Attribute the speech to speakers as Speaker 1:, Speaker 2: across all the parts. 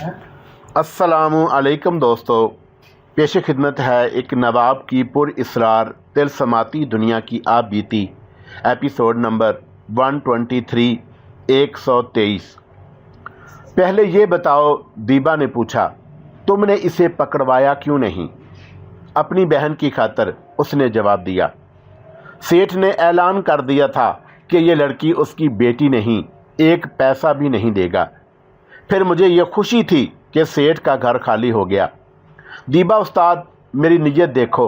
Speaker 1: अस्सलामु अलैकुम दोस्तों, पेश खिदमत है एक नवाब की पुरइसरार तिलस्माती दुनिया की आप बीती एपिसोड नंबर 123 123। पहले ये बताओ, दीबा ने पूछा, तुमने इसे पकड़वाया क्यों नहीं? अपनी बहन की खातिर, उसने जवाब दिया। सेठ ने ऐलान कर दिया था कि ये लड़की उसकी बेटी नहीं, एक पैसा भी नहीं देगा। फिर मुझे ये खुशी थी कि सेठ का घर खाली हो गया। दीबा उस्ताद, मेरी नीयत देखो,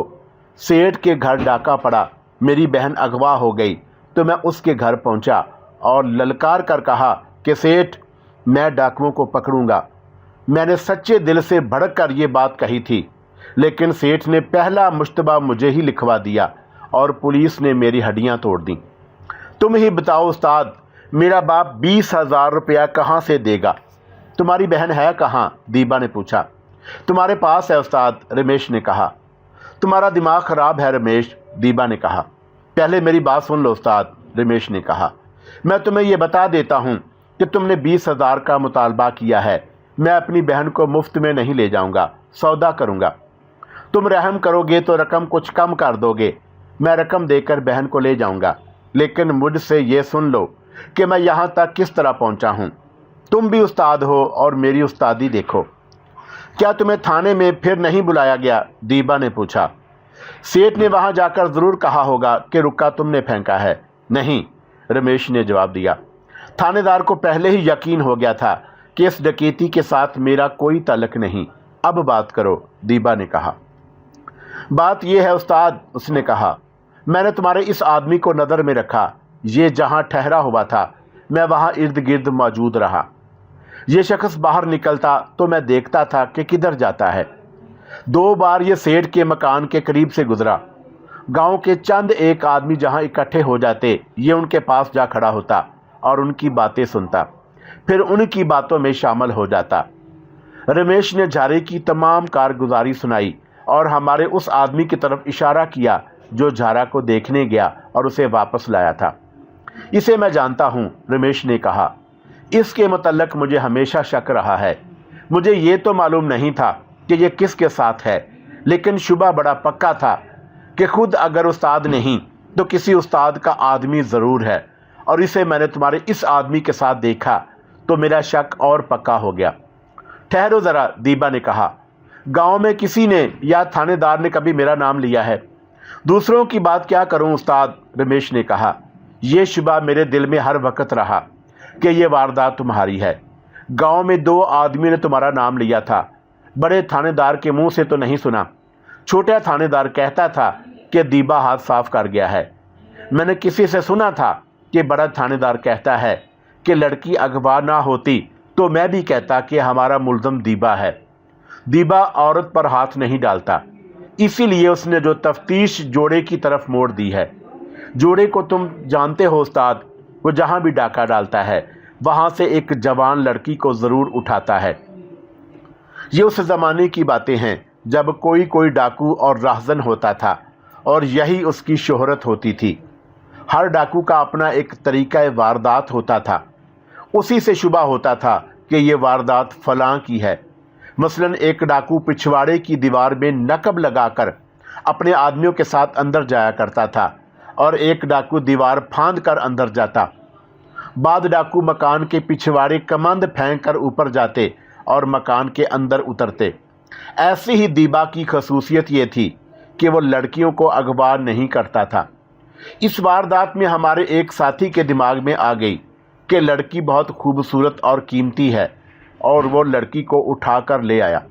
Speaker 1: सेठ के घर डाका पड़ा, मेरी बहन अगवा हो गई तो मैं उसके घर पहुंचा और ललकार कर कहा कि सेठ, मैं डाकुओं को पकड़ूंगा। मैंने सच्चे दिल से भड़क कर ये बात कही थी, लेकिन सेठ ने पहला मुश्तबा मुझे ही लिखवा दिया और पुलिस ने मेरी हड्डियां तोड़ दी। तुम ही बताओ उस्ताद, मेरा बाप 20,000 रुपया कहाँ से देगा? तुम्हारी बहन है कहाँ? दीबा ने पूछा। तुम्हारे पास है उस्ताद, रमेश ने कहा। तुम्हारा दिमाग ख़राब है रमेश, दीबा ने कहा। पहले मेरी बात सुन लो उस्ताद, रमेश ने कहा। मैं तुम्हें यह बता देता हूँ कि तुमने 20,000 का मुतालबा किया है। मैं अपनी बहन को मुफ्त में नहीं ले जाऊँगा, सौदा करूँगा। तुम रहम करोगे तो रकम कुछ कम कर दोगे, मैं रकम देकर बहन को ले जाऊँगा। लेकिन मुझसे ये सुन लो कि मैं यहाँ तक किस तरह पहुँचा हूँ। तुम भी उस्ताद हो और मेरी उस्तादी देखो। क्या तुम्हें थाने में फिर नहीं बुलाया गया? दीबा ने पूछा। सेठ ने वहां जाकर ज़रूर कहा होगा कि रुक्का तुमने फेंका है। नहीं, रमेश ने जवाब दिया। थानेदार को पहले ही यकीन हो गया था कि इस डकैती के साथ मेरा कोई ताल्लुक नहीं। अब बात करो, दीबा ने कहा। बात यह है उस्ताद, उसने कहा, मैंने तुम्हारे इस आदमी को नज़र में रखा। ये जहाँ ठहरा हुआ था मैं वहाँ इर्द गिर्द मौजूद रहा। ये शख्स बाहर निकलता तो मैं देखता था कि किधर जाता है। 2 बार ये सेठ के मकान के करीब से गुजरा। गांव के चंद एक आदमी जहां इकट्ठे हो जाते, ये उनके पास जा खड़ा होता और उनकी बातें सुनता, फिर उनकी बातों में शामिल हो जाता। रमेश ने झारे की तमाम कारगुजारी सुनाई और हमारे उस आदमी की तरफ इशारा किया जो झारा को देखने गया और उसे वापस लाया था। इसे मैं जानता हूँ, रमेश ने कहा। इसके मुतल्लक मुझे हमेशा शक रहा है। मुझे ये तो मालूम नहीं था कि ये किसके साथ है, लेकिन शुबा बड़ा पक्का था कि खुद अगर उस्ताद नहीं तो किसी उस्ताद का आदमी ज़रूर है, और इसे मैंने तुम्हारे इस आदमी के साथ देखा तो मेरा शक और पक्का हो गया। ठहरो ज़रा, दीबा ने कहा। गांव में किसी ने या थानेदार ने कभी मेरा नाम लिया है? दूसरों की बात क्या करूं उस्ताद, रमेश ने कहा। ये शुबा मेरे दिल में हर वक्त रहा कि ये वारदात तुम्हारी है। गांव में 2 आदमी ने तुम्हारा नाम लिया था। बड़े थानेदार के मुंह से तो नहीं सुना। छोटा थानेदार कहता था कि दीबा हाथ साफ कर गया है। मैंने किसी से सुना था कि बड़ा थानेदार कहता है कि लड़की अगवा ना होती तो मैं भी कहता कि हमारा मुल्ज़म दीबा है। दीबा औरत पर हाथ नहीं डालता, इसीलिए उसने जो तफ्तीश जोड़े की तरफ मोड़ दी है। जोड़े को तुम जानते हो उस्ताद, वो जहाँ भी डाका डालता है वहाँ से एक जवान लड़की को ज़रूर उठाता है। ये उस ज़माने की बातें हैं जब कोई डाकू और राहज़न होता था और यही उसकी शोहरत होती थी। हर डाकू का अपना एक तरीक़ा वारदात होता था। उसी से शुबा होता था कि ये वारदात फ़लाँ की है। मसलन एक डाकू पिछवाड़े की दीवार में नकब लगाकर अपने आदमियों के साथ अंदर जाया करता था और एक डाकू दीवार फांद कर अंदर जाता। बाद डाकू मकान के पिछवाड़े कमंद फेंक कर ऊपर जाते और मकान के अंदर उतरते। ऐसी ही दीबा की खसूसियत ये थी कि वो लड़कियों को अगवा नहीं करता था। इस वारदात में हमारे एक साथी के दिमाग में आ गई कि लड़की बहुत खूबसूरत और कीमती है, और वो लड़की को उठा कर ले आया।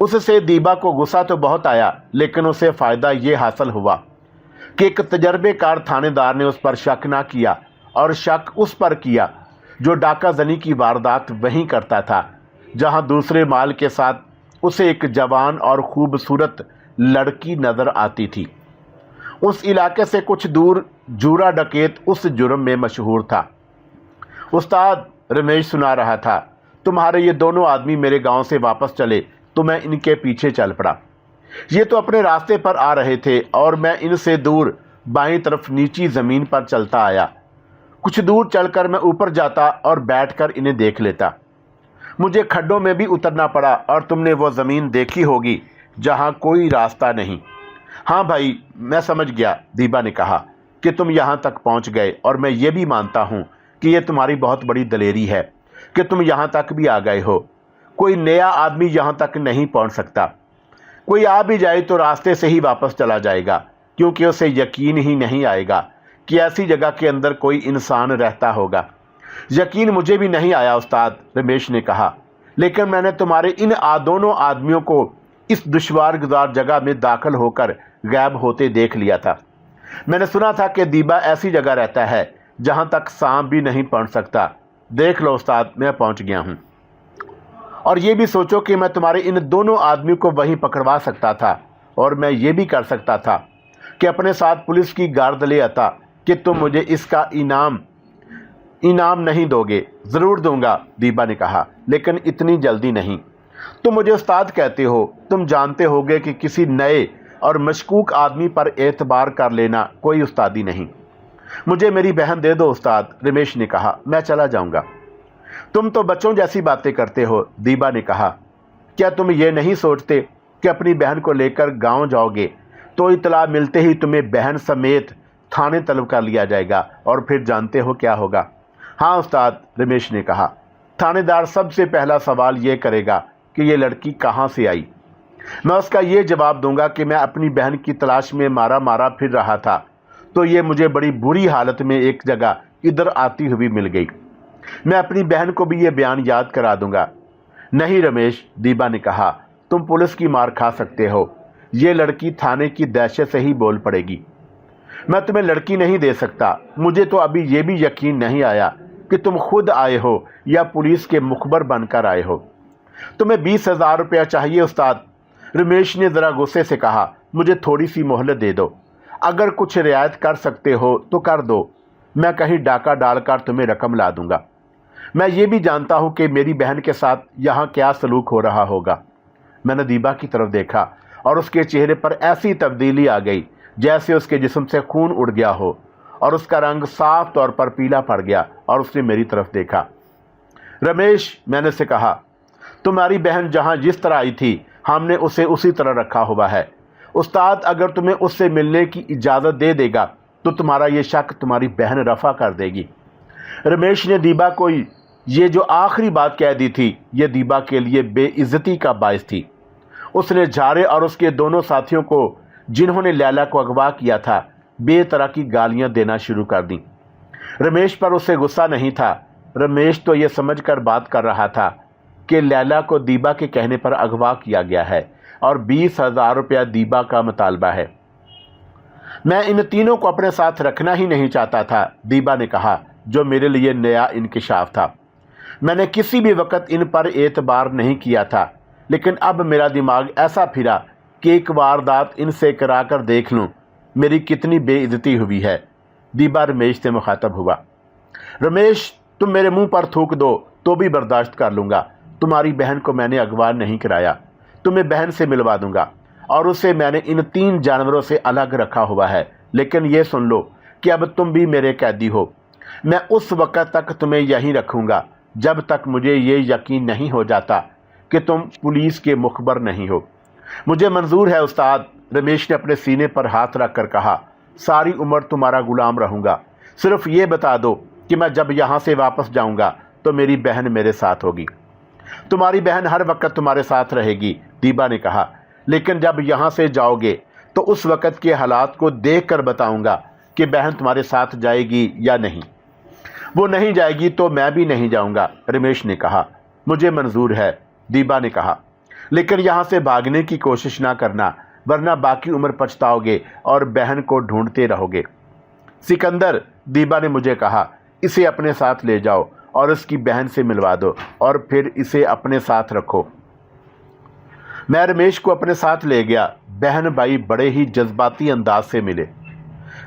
Speaker 1: उससे दीबा को गुस्सा तो बहुत आया, लेकिन उसे फ़ायदा ये हासिल हुआ कि एक तजर्बेकार थानेदार ने उस पर शक ना किया और शक उस पर किया जो डाका जनी की वारदात वहीं करता था, जहां दूसरे माल के साथ उसे एक जवान और खूबसूरत लड़की नज़र आती थी। उस इलाके से कुछ दूर जूरा डकैत उस जुर्म में मशहूर था। उस्ताद, रमेश सुना रहा था, तुम्हारे ये दोनों आदमी मेरे गांव से वापस चले तो मैं इनके पीछे चल पड़ा। ये तो अपने रास्ते पर आ रहे थे और मैं इनसे दूर बाईं तरफ नीची ज़मीन पर चलता आया। कुछ दूर चलकर मैं ऊपर जाता और बैठकर इन्हें देख लेता। मुझे खड्डों में भी उतरना पड़ा और तुमने वो ज़मीन देखी होगी जहाँ कोई रास्ता नहीं। हाँ भाई, मैं समझ गया, दीबा ने कहा, कि तुम यहाँ तक पहुँच गए, और मैं ये भी मानता हूँ कि ये तुम्हारी बहुत बड़ी दलेरी है कि तुम यहाँ तक भी आ गए हो। कोई नया आदमी यहाँ तक नहीं पहुँच सकता। कोई आ भी जाए तो रास्ते से ही वापस चला जाएगा, क्योंकि उसे यकीन ही नहीं आएगा कि ऐसी जगह के अंदर कोई इंसान रहता होगा। यकीन मुझे भी नहीं आया उस्ताद, रमेश ने कहा, लेकिन मैंने तुम्हारे इन दोनों आदमियों को इस दुश्वार गुजार जगह में दाखिल होकर गायब होते देख लिया था। मैंने सुना था कि दीबा ऐसी जगह रहता है जहां तक सांप भी नहीं पहुंच सकता। देख लो उस्ताद, मैं पहुंच गया हूं। और ये भी सोचो कि मैं तुम्हारे इन दोनों आदमियों को वहीं पकड़वा सकता था, और मैं ये भी कर सकता था कि अपने साथ पुलिस की गार्ड ले आता कि तुम मुझे इसका इनाम नहीं दोगे। ज़रूर दूंगा, दीबा ने कहा, लेकिन इतनी जल्दी नहीं। तुम मुझे उस्ताद कहते हो, तुम जानते होगे कि किसी नए और मशकूक आदमी पर एतबार कर लेना कोई उस्तादी नहीं। मुझे मेरी बहन दे दो उस्ताद, रमेश ने कहा, मैं चला जाऊंगा। तुम तो बच्चों जैसी बातें करते हो, दीबा ने कहा। क्या तुम ये नहीं सोचते कि अपनी बहन को लेकर गांव जाओगे तो इतला मिलते ही तुम्हें बहन समेत थाने तलब कर लिया जाएगा, और फिर जानते हो क्या होगा? हाँ उस्ताद, रमेश ने कहा। थानेदार सबसे पहला सवाल ये करेगा कि ये लड़की कहाँ से आई। मैं उसका ये जवाब दूंगा कि मैं अपनी बहन की तलाश में मारा फिर रहा था, तो ये मुझे बड़ी बुरी हालत में एक जगह इधर आती हुई मिल गई। मैं अपनी बहन को भी ये बयान याद करा दूंगा। नहीं रमेश, दीबा ने कहा, तुम पुलिस की मार खा सकते हो, ये लड़की थाने की दहशत से ही बोल पड़ेगी। मैं तुम्हें लड़की नहीं दे सकता। मुझे तो अभी ये भी यकीन नहीं आया कि तुम खुद आए हो या पुलिस के मुखबर बनकर आए हो। तुम्हें 20,000 रुपया चाहिए उस्ताद, रमेश ने ज़रा गुस्से से कहा। मुझे थोड़ी सी मोहलत दे दो, अगर कुछ रियायत कर सकते हो तो कर दो। मैं कहीं डाका डालकर तुम्हें रकम ला दूंगा। मैं ये भी जानता हूँ कि मेरी बहन के साथ यहाँ क्या सलूक हो रहा होगा। मैंने दीबा की तरफ देखा और उसके चेहरे पर ऐसी तब्दीली आ गई जैसे उसके जिस्म से खून उड़ गया हो, और उसका रंग साफ तौर पर पीला पड़ गया, और उसने मेरी तरफ देखा। रमेश, मैंने से कहा, तुम्हारी बहन जहाँ जिस तरह आई थी हमने उसे उसी तरह रखा हुआ है। उस्ताद अगर तुम्हें उससे मिलने की इजाज़त दे देगा तो तुम्हारा ये शक तुम्हारी बहन रफ़ा कर देगी। रमेश ने दीबा को ये जो आखिरी बात कह दी थी, ये दीबा के लिए बेइज्जती का बायस थी। उसने झारे और उसके दोनों साथियों को, जिन्होंने लैला को अगवा किया था, बेतरह की गालियां देना शुरू कर दी। रमेश पर उससे गुस्सा नहीं था। रमेश तो ये समझकर बात कर रहा था कि लैला को दीबा के कहने पर अगवा किया गया है और 20,000 रुपया दीबा का मुतालबा है। मैं इन तीनों को अपने साथ रखना ही नहीं चाहता था, दीबा ने कहा, जो मेरे लिए नया इंकिशाफ था। मैंने किसी भी वक्त इन पर एतबार नहीं किया था, लेकिन अब मेरा दिमाग ऐसा फिरा कि एक वारदात इनसे करा कर देख लूँ मेरी कितनी बेइज्जती हुई है। दीबा रमेश से मुखातब हुआ। रमेश, तुम मेरे मुंह पर थूक दो तो भी बर्दाश्त कर लूँगा। तुम्हारी बहन को मैंने अगवा नहीं कराया, तुम्हें बहन से मिलवा दूंगा, और उसे मैंने इन 3 जानवरों से अलग रखा हुआ है। लेकिन ये सुन लो कि अब तुम भी मेरे कैदी हो। मैं उस वक़्त तक तुम्हें यहीं रखूँगा जब तक मुझे ये यकीन नहीं हो जाता कि तुम पुलिस के मुखबर नहीं हो। मुझे मंजूर है उस्ताद, रमेश ने अपने सीने पर हाथ रख कर कहा। सारी उम्र तुम्हारा गुलाम रहूँगा। सिर्फ ये बता दो कि मैं जब यहाँ से वापस जाऊँगा तो मेरी बहन मेरे साथ होगी। तुम्हारी बहन हर वक्त तुम्हारे साथ रहेगी, दीबा ने कहा, लेकिन जब यहाँ से जाओगे तो उस वक़्त के हालात को देख कर बताऊँगा कि बहन तुम्हारे साथ जाएगी या नहीं। वो नहीं जाएगी तो मैं भी नहीं जाऊँगा, रमेश ने कहा। मुझे मंजूर है, दीबा ने कहा, लेकिन यहाँ से भागने की कोशिश ना करना, वरना बाकी उम्र पछताओगे और बहन को ढूंढते रहोगे। सिकंदर, दीबा ने मुझे कहा, इसे अपने साथ ले जाओ और इसकी बहन से मिलवा दो और फिर इसे अपने साथ रखो। मैं रमेश को अपने साथ ले गया। बहन भाई बड़े ही जज्बाती अंदाज से मिले।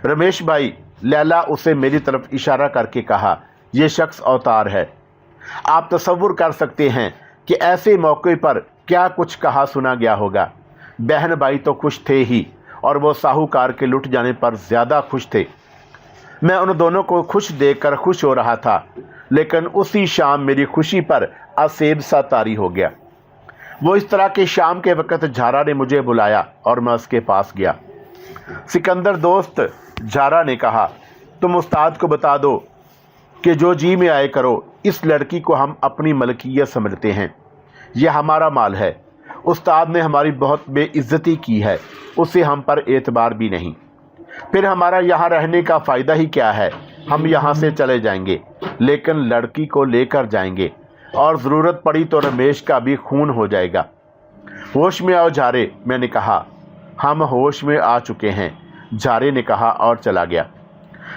Speaker 1: रमेश भाई, लैला उसे मेरी तरफ इशारा करके कहा, यह शख्स अवतार है। आप तसव्वुर कर सकते हैं कि ऐसे मौके पर क्या कुछ कहा सुना गया होगा। बहन भाई तो खुश थे ही, और वो साहूकार के लुट जाने पर ज़्यादा खुश थे। मैं उन दोनों को खुश देखकर खुश हो रहा था, लेकिन उसी शाम मेरी खुशी पर असेब सा तारी हो गया। वो इस तरह के शाम के वक़्त झारा ने मुझे बुलाया और मैं उसके पास गया। सिकंदर दोस्त, झारा ने कहा, तुम उस्ताद को बता दो कि जो जी में आए करो, इस लड़की को हम अपनी मलकियत समझते हैं, यह हमारा माल है। उस्ताद ने हमारी बहुत बेइज्जती की है, उसे हम पर एतबार भी नहीं। फिर हमारा यहाँ रहने का फ़ायदा ही क्या है? हम यहाँ से चले जाएंगे, लेकिन लड़की को लेकर जाएंगे, और ज़रूरत पड़ी तो रमेश का भी खून हो जाएगा। होश में आओ झारे, मैंने कहा। हम होश में आ चुके हैं, झारे ने कहा और चला गया।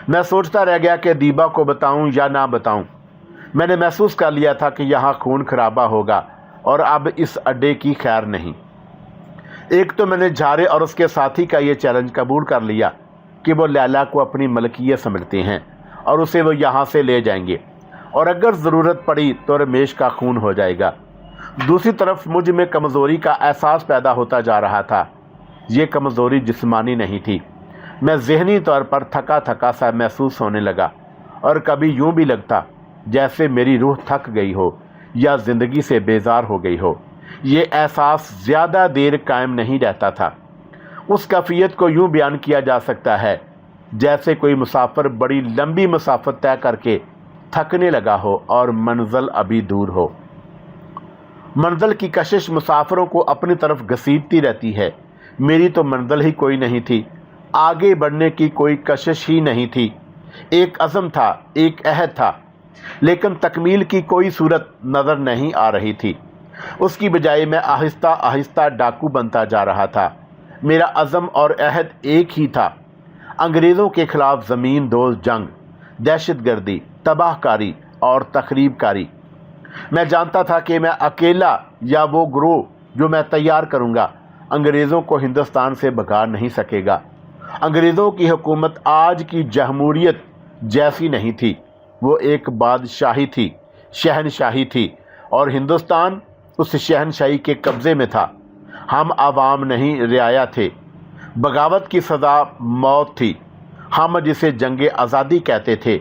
Speaker 1: मैं सोचता रह गया कि दीबा को बताऊं या ना बताऊं। मैंने महसूस कर लिया था कि यहाँ खून खराबा होगा और अब इस अड्डे की खैर नहीं। एक तो मैंने झारे और उसके साथी का ये चैलेंज कबूल कर लिया कि वो लैला को अपनी मलकियत समझते हैं और उसे वो यहाँ से ले जाएंगे, और अगर ज़रूरत पड़ी तो रमेश का खून हो जाएगा। दूसरी तरफ मुझ में कमज़ोरी का एहसास पैदा होता जा रहा था। ये कमज़ोरी जिस्मानी नहीं थी, मैं ज़हनी तौर पर थका थका सा महसूस होने लगा, और कभी यूँ भी लगता जैसे मेरी रूह थक गई हो या ज़िंदगी से बेजार हो गई हो। ये एहसास ज़्यादा देर कायम नहीं रहता था। उस कैफियत को यूँ बयान किया जा सकता है जैसे कोई मुसाफिर बड़ी लंबी मुसाफत तय करके थकने लगा हो और मंजिल अभी दूर हो। मंजिल की कशिश मुसाफिरों को अपनी तरफ घसीटती रहती है। मेरी तो मंजिल ही कोई नहीं थी, आगे बढ़ने की कोई कशिश ही नहीं थी। एक अज़म था, एक अहद था, लेकिन तकमील की कोई सूरत नज़र नहीं आ रही थी। उसकी बजाय मैं आहिस्ता आहिस्ता डाकू बनता जा रहा था। मेरा अज़म और अहद एक ही था, अंग्रेज़ों के ख़िलाफ़ ज़मीन दोज़ जंग, दहशतगर्दी, तबाहकारी और तखरीबकारी। मैं जानता था कि मैं अकेला या वो ग्रोह जो मैं तैयार करूँगा अंग्रेज़ों को हिंदुस्तान से भगा नहीं सकेगा। अंग्रेज़ों की हुकूमत आज की जमहूरियत जैसी नहीं थी, वो एक बादशाही थी, शहनशाही थी, और हिंदुस्तान उस शहनशाही के कब्ज़े में था। हम आवाम नहीं, रियाया थे। बगावत की सज़ा मौत थी। हम जिसे जंग आज़ादी कहते थे,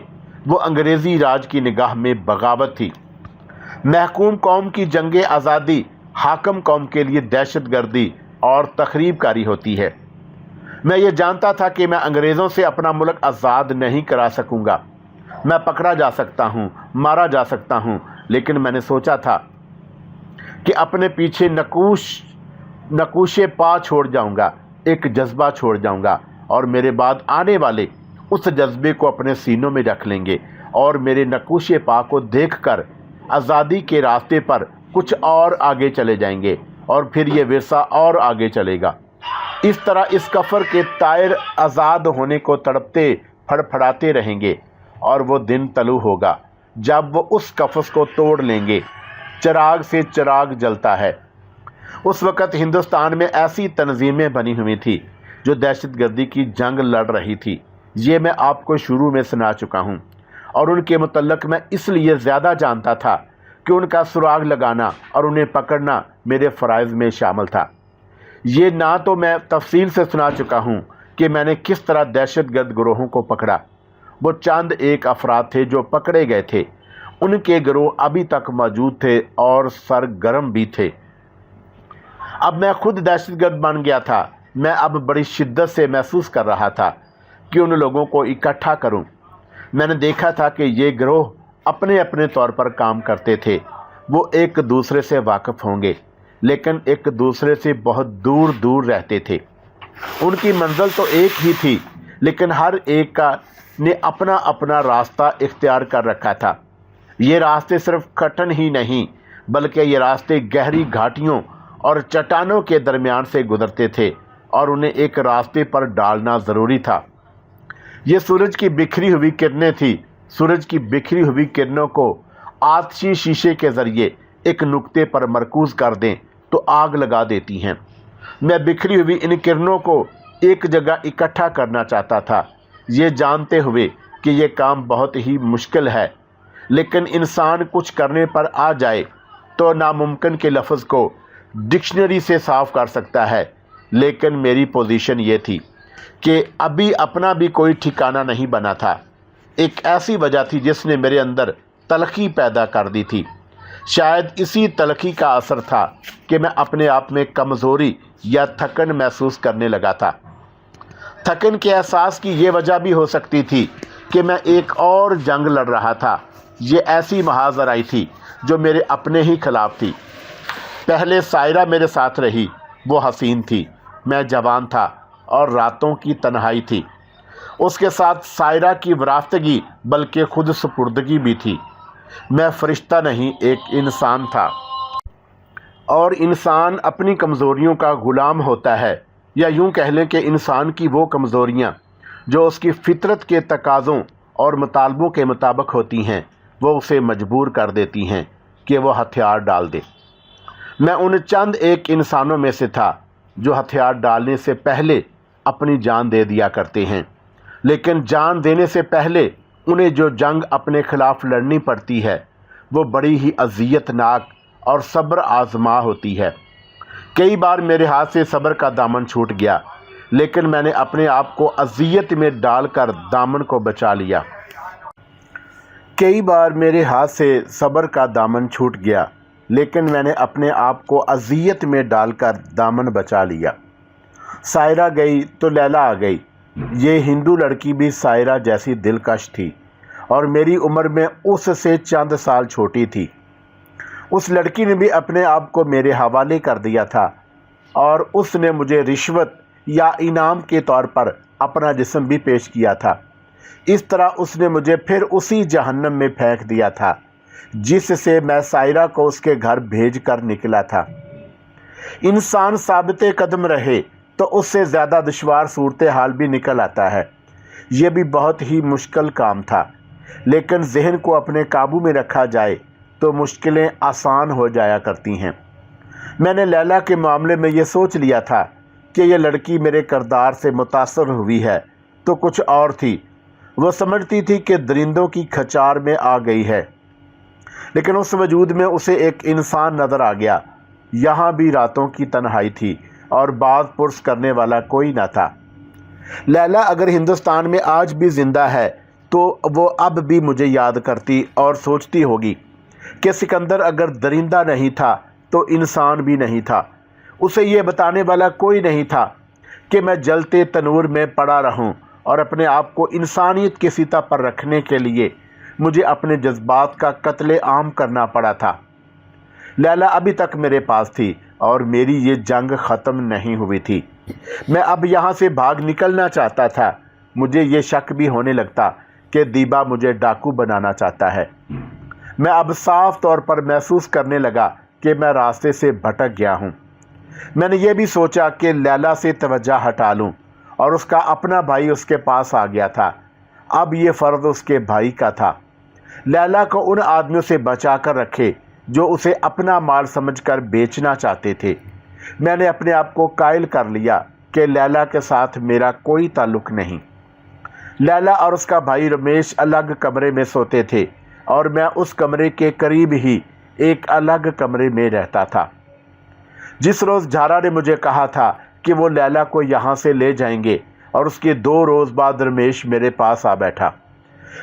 Speaker 1: वो अंग्रेज़ी राज की निगाह में बगावत थी। महकूम कौम की जंग आज़ादी हाकम कौम के लिए दहशतगर्दी और तखरीबकारी होती है। मैं ये जानता था कि मैं अंग्रेज़ों से अपना मुल्क आज़ाद नहीं करा सकूँगा। मैं पकड़ा जा सकता हूँ, मारा जा सकता हूँ, लेकिन मैंने सोचा था कि अपने पीछे नकूशे पा छोड़ जाऊँगा, एक जज्बा छोड़ जाऊँगा, और मेरे बाद आने वाले उस जज्बे को अपने सीनों में रख लेंगे और मेरे नकूशे पा को देखकर आज़ादी के रास्ते पर कुछ और आगे चले जाएंगे, और फिर ये विरसा और आगे चलेगा। इस तरह इस कफर के तायर आज़ाद होने को तड़पते फड़फड़ाते रहेंगे, और वो दिन तलू होगा जब वो उस कफस को तोड़ लेंगे। चिराग से चिराग जलता है। उस वक़्त हिंदुस्तान में ऐसी तंजीमें बनी हुई थी जो दहशतगर्दी की जंग लड़ रही थी। ये मैं आपको शुरू में सुना चुका हूँ, और उनके मुतल्लक मैं इसलिए ज़्यादा जानता था कि उनका सुराग लगाना और उन्हें पकड़ना मेरे फ़राइज़ में शामिल था। ये ना तो मैं तफसील से सुना चुका हूँ कि मैंने किस तरह दहशतगर्द गिरोहों को पकड़ा। वो चंद एक अफराद थे जो पकड़े गए थे, उनके गिरोह अभी तक मौजूद थे और सरगर्म भी थे। अब मैं खुद दहशतगर्द बन गया था। मैं अब बड़ी शिद्दत से महसूस कर रहा था कि उन लोगों को इकट्ठा करूं। मैंने देखा था कि ये गिरोह अपने अपने तौर पर काम करते थे। वो एक दूसरे से वाकिफ़ होंगे, लेकिन एक दूसरे से बहुत दूर दूर रहते थे। उनकी मंजिल तो एक ही थी, लेकिन हर एक का ने अपना अपना रास्ता इख्तियार कर रखा था। ये रास्ते सिर्फ कठिन ही नहीं, बल्कि ये रास्ते गहरी घाटियों और चट्टानों के दरमियान से गुजरते थे, और उन्हें एक रास्ते पर डालना ज़रूरी था। ये सूरज की बिखरी हुई किरणें थी। सूरज की बिखरी हुई किरणों को आतशी शीशे के ज़रिए एक नुक्ते पर मरकूज़ कर दें तो आग लगा देती हैं। मैं बिखरी हुई इन किरणों को एक जगह इकट्ठा करना चाहता था, ये जानते हुए कि ये काम बहुत ही मुश्किल है, लेकिन इंसान कुछ करने पर आ जाए तो नामुमकिन के लफ्ज़ को डिक्शनरी से साफ कर सकता है। लेकिन मेरी पोजीशन ये थी कि अभी अपना भी कोई ठिकाना नहीं बना था। एक ऐसी वजह थी जिसने मेरे अंदर तलखी पैदा कर दी थी। शायद इसी तलखी का असर था कि मैं अपने आप में कमज़ोरी या थकन महसूस करने लगा था। थकन के एहसास की ये वजह भी हो सकती थी कि मैं एक और जंग लड़ रहा था। ये ऐसी महाज आई थी जो मेरे अपने ही खिलाफ थी। पहले सायरा मेरे साथ रही, वो हसीन थी, मैं जवान था और रातों की तन्हाई थी। उसके साथ सायरा की वराफ्तगी बल्कि खुद सुपुर्दगी भी थी। मैं फरिश्ता नहीं, एक इंसान था, और इंसान अपनी कमज़ोरियों का ग़ुलाम होता है, या यूं कह लें कि इंसान की वो कमज़ोरियाँ जो उसकी फितरत के तकाज़ों और मुतालबों के मुताबिक होती हैं, वो उसे मजबूर कर देती हैं कि वो हथियार डाल दे। मैं उन चंद एक इंसानों में से था जो हथियार डालने से पहले अपनी जान दे दिया करते हैं, लेकिन जान देने से पहले उन्हें जो जंग अपने खिलाफ लड़नी पड़ती है वो बड़ी ही अज़ियतनाक और सब्र आज़मा होती है। कई बार मेरे हाथ से सब्र का दामन छूट गया, लेकिन मैंने अपने आप को अज़ियत में डालकर दामन को बचा लिया। कई बार मेरे हाथ से सब्र का दामन छूट गया, लेकिन मैंने अपने आप को अज़ियत में डालकर दामन बचा लिया। सायरा गई तो लैला आ गई। ये हिंदू लड़की भी सायरा जैसी दिलकश थी और मेरी उम्र में उससे चंद साल छोटी थी। उस लड़की ने भी अपने आप को मेरे हवाले कर दिया था और उसने मुझे रिश्वत या इनाम के तौर पर अपना जिस्म भी पेश किया था। इस तरह उसने मुझे फिर उसी जहन्नम में फेंक दिया था जिससे मैं सायरा को उसके घर भेज कर निकला था। इंसान साबिते कदम रहे तो उससे ज़्यादा दुश्वार सूरत हाल भी निकल आता है। ये भी बहुत ही मुश्किल काम था, लेकिन जहन को अपने काबू में रखा जाए तो मुश्किलें आसान हो जाया करती हैं। मैंने लैला के मामले में ये सोच लिया था कि यह लड़की मेरे किरदार से मुतासर हुई है तो कुछ और थी। वो समझती थी कि दरिंदों की खचार में आ गई है, लेकिन उस वजूद में उसे एक इंसान नज़र आ गया। यहाँ भी रातों की तन्हाई थी और बात पुरस करने वाला कोई न था। लैला अगर हिंदुस्तान में आज भी ज़िंदा है तो वो अब भी मुझे याद करती और सोचती होगी कि सिकंदर अगर दरिंदा नहीं था तो इंसान भी नहीं था। उसे ये बताने वाला कोई नहीं था कि मैं जलते तनूर में पड़ा रहूं और अपने आप को इंसानियत की सतह पर रखने के लिए मुझे अपने जज्बात का कत्ले आम करना पड़ा था। लैला अभी तक मेरे पास थी और मेरी ये जंग ख़त्म नहीं हुई थी। मैं अब यहाँ से भाग निकलना चाहता था। मुझे ये शक भी होने लगता कि दीबा मुझे डाकू बनाना चाहता है। मैं अब साफ तौर पर महसूस करने लगा कि मैं रास्ते से भटक गया हूँ। मैंने ये भी सोचा कि लैला से तवज्जो हटा लूँ और उसका अपना भाई उसके पास आ गया था। अब ये फ़र्ज़ उसके भाई का था, लैला को उन आदमियों से बचा कर रखे जो उसे अपना माल समझकर बेचना चाहते थे। मैंने अपने आप को कायल कर लिया कि लैला के साथ मेरा कोई ताल्लुक़ नहीं। लैला और उसका भाई रमेश अलग कमरे में सोते थे और मैं उस कमरे के करीब ही एक अलग कमरे में रहता था। जिस रोज़ झारा ने मुझे कहा था कि वो लैला को यहाँ से ले जाएंगे और उसके 2 रोज़ बाद रमेश मेरे पास आ बैठा।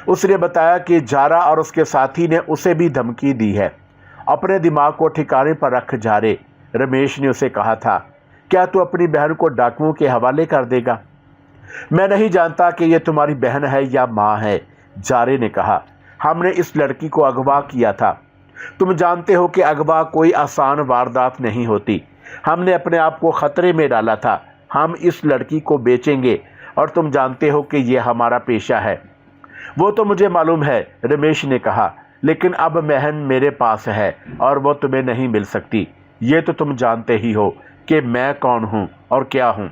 Speaker 1: उसने बताया कि झारा और उसके साथी ने उसे भी धमकी दी है। अपने दिमाग को ठिकाने पर रख झारे, रमेश ने उसे कहा था, क्या तू अपनी बहन को डाकुओं के हवाले कर देगा? मैं नहीं जानता कि ये तुम्हारी बहन है या माँ है, झारे ने कहा। हमने इस लड़की को अगवा किया था। तुम जानते हो कि अगवा कोई आसान वारदात नहीं होती। हमने अपने आप को ख़तरे में डाला था। हम इस लड़की को बेचेंगे और तुम जानते हो कि यह हमारा पेशा है। वो तो मुझे मालूम है, रमेश ने कहा, लेकिन अब बहन मेरे पास है और वो तुम्हें नहीं मिल सकती। ये तो तुम जानते ही हो कि मैं कौन हूँ और क्या हूँ।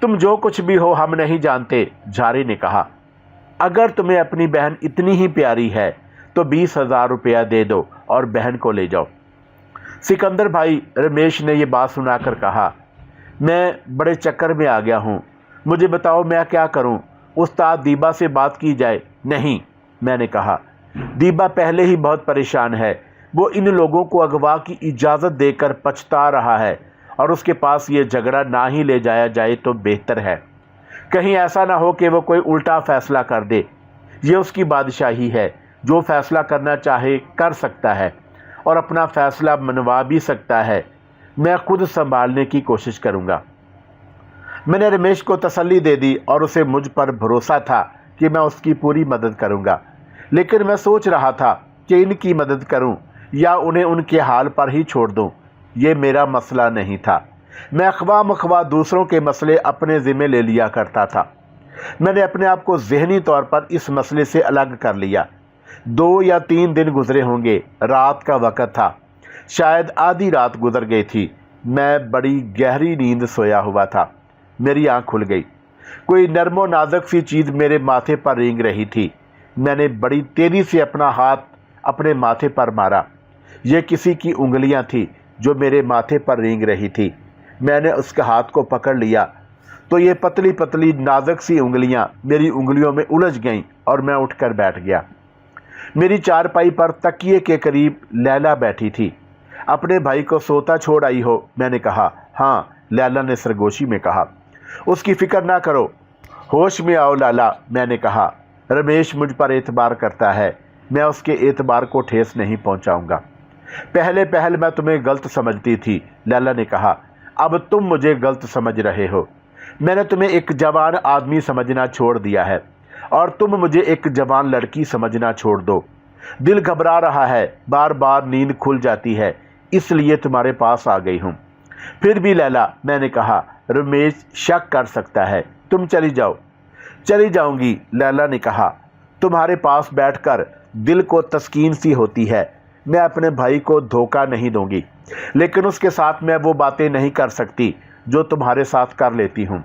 Speaker 1: तुम जो कुछ भी हो हम नहीं जानते, झारे ने कहा। अगर तुम्हें अपनी बहन इतनी ही प्यारी है तो 20,000 रुपया दे दो और बहन को ले जाओ। सिकंदर भाई, रमेश ने ये बात सुनाकर कहा, मैं बड़े चक्कर में आ गया हूँ। मुझे बताओ मैं क्या करूँ? उस्ताद दीबा से बात की जाए? नहीं, मैंने कहा। दीबा पहले ही बहुत परेशान है। वो इन लोगों को अगवा की इजाज़त देकर पछता रहा है और उसके पास ये झगड़ा ना ही ले जाया जाए तो बेहतर है। कहीं ऐसा ना हो कि वो कोई उल्टा फैसला कर दे। ये उसकी बादशाही है। جو فیصلہ کرنا چاہے کر سکتا ہے اور اپنا فیصلہ منوا بھی سکتا ہے۔ میں خود سنبھالنے کی کوشش کروں گا۔ میں نے رمیش کو تسلی دے دی اور اسے مجھ پر بھروسہ تھا کہ میں اس کی پوری مدد کروں گا، لیکن میں سوچ رہا تھا کہ ان کی مدد کروں یا انہیں ان کے حال پر ہی چھوڑ دوں۔ یہ میرا مسئلہ نہیں تھا۔ میں خواہ مخواہ دوسروں کے مسئلے اپنے ذمہ لے لیا کرتا تھا۔ میں نے اپنے آپ کو ذہنی طور پر اس مسئلے سے الگ کر لیا۔ 2 یا 3 دن گزرے ہوں گے۔ رات کا وقت تھا، شاید آدھی رات گزر گئی تھی۔ میں بڑی گہری نیند سویا ہوا تھا۔ میری آنکھ کھل گئی۔ کوئی نرم و نازک سی چیز میرے ماتھے پر رینگ رہی تھی۔ میں نے بڑی تیزی سے اپنا ہاتھ اپنے ماتھے پر مارا۔ یہ کسی کی انگلیاں تھیں جو میرے ماتھے پر رینگ رہی تھی۔ میں نے اس کے ہاتھ کو پکڑ لیا تو یہ پتلی پتلی نازک سی انگلیاں میری انگلیوں میں الجھ گئیں اور میں اٹھ کر بیٹھ گیا۔ میری چارپائی پر تکیے کے قریب لیلا بیٹھی تھی۔ اپنے بھائی کو سوتا چھوڑ آئی ہو؟ میں نے کہا۔ ہاں، لیلا نے سرگوشی میں کہا۔ اس کی فکر نہ کرو، ہوش میں آؤ لیلا، میں نے کہا۔ رمیش مجھ پر اعتبار کرتا ہے، میں اس کے اعتبار کو ٹھیس نہیں پہنچاؤں گا۔ پہلے میں تمہیں غلط سمجھتی تھی، لیلا نے کہا۔ اب تم مجھے غلط سمجھ رہے ہو۔ میں نے تمہیں ایک جوان آدمی سمجھنا چھوڑ دیا ہے اور تم مجھے ایک جوان لڑکی سمجھنا چھوڑ دو۔ دل گھبرا رہا ہے، بار بار نیند کھل جاتی ہے، اس لیے تمہارے پاس آ گئی ہوں۔ پھر بھی لیلا، میں نے کہا، رمیش شک کر سکتا ہے، تم چلی جاؤ۔ چلی جاؤں گی، لیلا نے کہا۔ تمہارے پاس بیٹھ کر دل کو تسکین سی ہوتی ہے۔ میں اپنے بھائی کو دھوکہ نہیں دوں گی، لیکن اس کے ساتھ میں وہ باتیں نہیں کر سکتی جو تمہارے ساتھ کر لیتی ہوں۔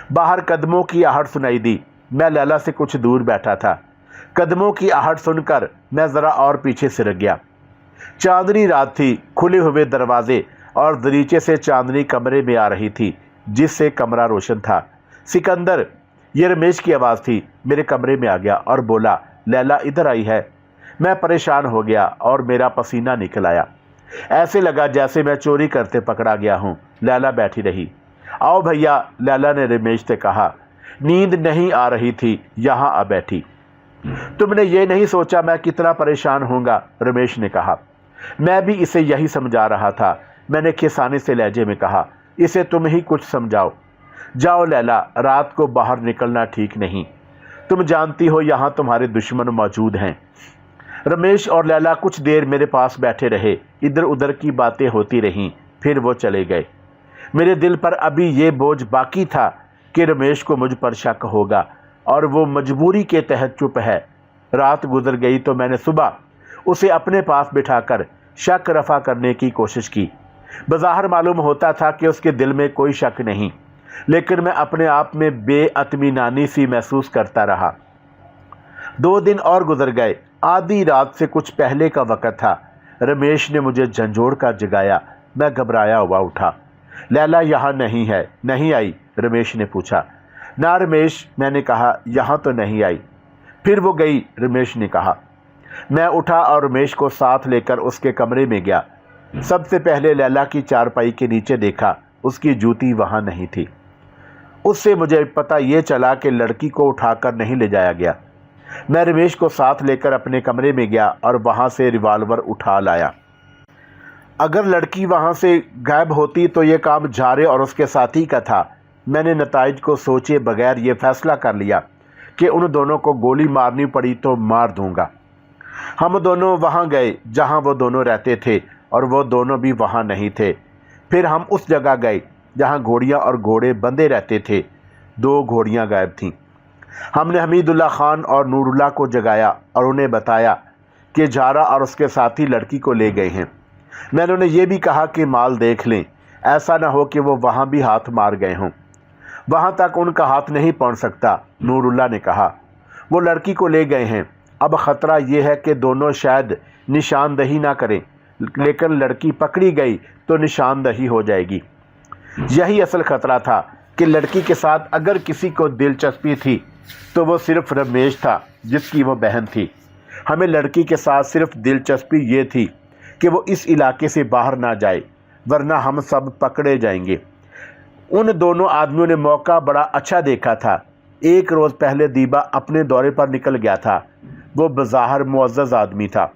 Speaker 1: باہر قدموں کی آہٹ سنائی دی۔ میں لیلا سے کچھ دور بیٹھا تھا۔ قدموں کی آہٹ سن کر میں ذرا اور پیچھے سرک گیا۔ چاندنی رات تھی، کھلے ہوئے دروازے اور دریچے سے چاندنی کمرے میں آ رہی تھی جس سے کمرہ روشن تھا۔ سکندر، یہ رمیش کی آواز تھی، میرے کمرے میں آ گیا اور بولا، لیلا ادھر آئی ہے۔ میں پریشان ہو گیا اور میرا پسینہ نکل آیا۔ ایسے لگا جیسے میں چوری کرتے پکڑا گیا ہوں۔ لیلا بیٹھی رہی۔ آؤ بھیا، لیلا نے رمیش سے کہا۔ نیند نہیں آ رہی تھی، یہاں آ بیٹھی۔ تم نے یہ نہیں سوچا میں کتنا پریشان ہوں گا، رمیش نے کہا۔ میں بھی اسے یہی سمجھا رہا تھا، میں نے کھسانے سے لہجے میں کہا۔ اسے تم ہی کچھ سمجھاؤ۔ جاؤ لیلا، رات کو باہر نکلنا ٹھیک نہیں۔ تم جانتی ہو یہاں تمہارے دشمن موجود ہیں۔ رمیش اور لیلا کچھ دیر میرے پاس بیٹھے رہے، ادھر ادھر کی باتیں ہوتی رہیں، پھر وہ چلے گئے۔ میرے دل پر ابھی یہ بوجھ باقی تھا کہ رمیش کو مجھ پر شک ہوگا اور وہ مجبوری کے تحت چپ ہے۔ رات گزر گئی تو میں نے صبح اسے اپنے پاس بٹھا کر شک رفع کرنے کی کوشش کی۔ بظاہر معلوم ہوتا تھا کہ اس کے دل میں کوئی شک نہیں، لیکن میں اپنے آپ میں بے اطمینانی سی محسوس کرتا رہا۔ 2 دن اور گزر گئے۔ آدھی رات سے کچھ پہلے کا وقت تھا۔ رمیش نے مجھے جھنجھوڑ کر جگایا۔ میں گھبرایا ہوا اٹھا۔ لیلا یہاں نہیں ہے؟ نہیں آئی؟ رمیش نے پوچھا۔ نہ رمیش، میں نے کہا، یہاں تو نہیں آئی۔ پھر وہ گئی، رمیش نے کہا۔ میں اٹھا اور رمیش کو ساتھ لے کر اس کے کمرے میں گیا۔ سب سے پہلے لیلا کی چارپائی کے نیچے دیکھا، اس کی جوتی وہاں نہیں تھی۔ اس سے مجھے پتہ یہ چلا کہ لڑکی کو اٹھا کر نہیں لے جایا گیا۔ میں رمیش کو ساتھ لے کر اپنے کمرے میں گیا اور وہاں سے ریوالور اٹھا لایا۔ اگر لڑکی وہاں سے غائب ہوتی تو یہ کام جھارے اور اس کے ساتھی کا تھا۔ میں نے نتائج کو سوچے بغیر یہ فیصلہ کر لیا کہ ان دونوں کو گولی مارنی پڑی تو مار دوں گا۔ ہم دونوں وہاں گئے جہاں وہ دونوں رہتے تھے اور وہ دونوں بھی وہاں نہیں تھے۔ پھر ہم اس جگہ گئے جہاں گھوڑیاں اور گھوڑے بندھے رہتے تھے۔ 2 گھوڑیاں غائب تھیں۔ ہم نے حمید اللہ خان اور نور اللہ کو جگایا اور انہیں بتایا کہ جھارا اور اس کے ساتھی لڑکی کو لے گئے ہیں۔ میں نے انہیں یہ بھی کہا کہ مال دیکھ لیں، ایسا نہ ہو کہ وہ وہاں بھی ہاتھ مار گئے ہوں۔ وہاں تک ان کا ہاتھ نہیں پہنچ سکتا، نور اللہ نے کہا۔ وہ لڑکی کو لے گئے ہیں۔ اب خطرہ یہ ہے کہ دونوں شاید نشاندہی نہ کریں، لیکن لڑکی پکڑی گئی تو نشاندہی ہو جائے گی۔ یہی اصل خطرہ تھا کہ لڑکی کے ساتھ اگر کسی کو دلچسپی تھی تو وہ صرف رمیش تھا جس کی وہ بہن تھی۔ ہمیں لڑکی کے ساتھ صرف دلچسپی یہ تھی کہ وہ اس علاقے سے باہر نہ جائے، ورنہ ہم سب پکڑے جائیں گے۔ ان دونوں آدمیوں نے موقع بڑا اچھا دیکھا تھا۔ 1 روز پہلے دیبا اپنے دورے پر نکل گیا تھا۔ وہ بظاہر معزز آدمی تھا۔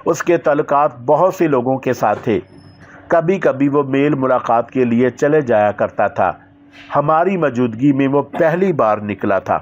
Speaker 1: اس کے تعلقات بہت سے لوگوں کے ساتھ تھے۔ کبھی کبھی وہ میل ملاقات کے لیے چلے جایا کرتا تھا۔ ہماری موجودگی میں وہ پہلی بار نکلا تھا۔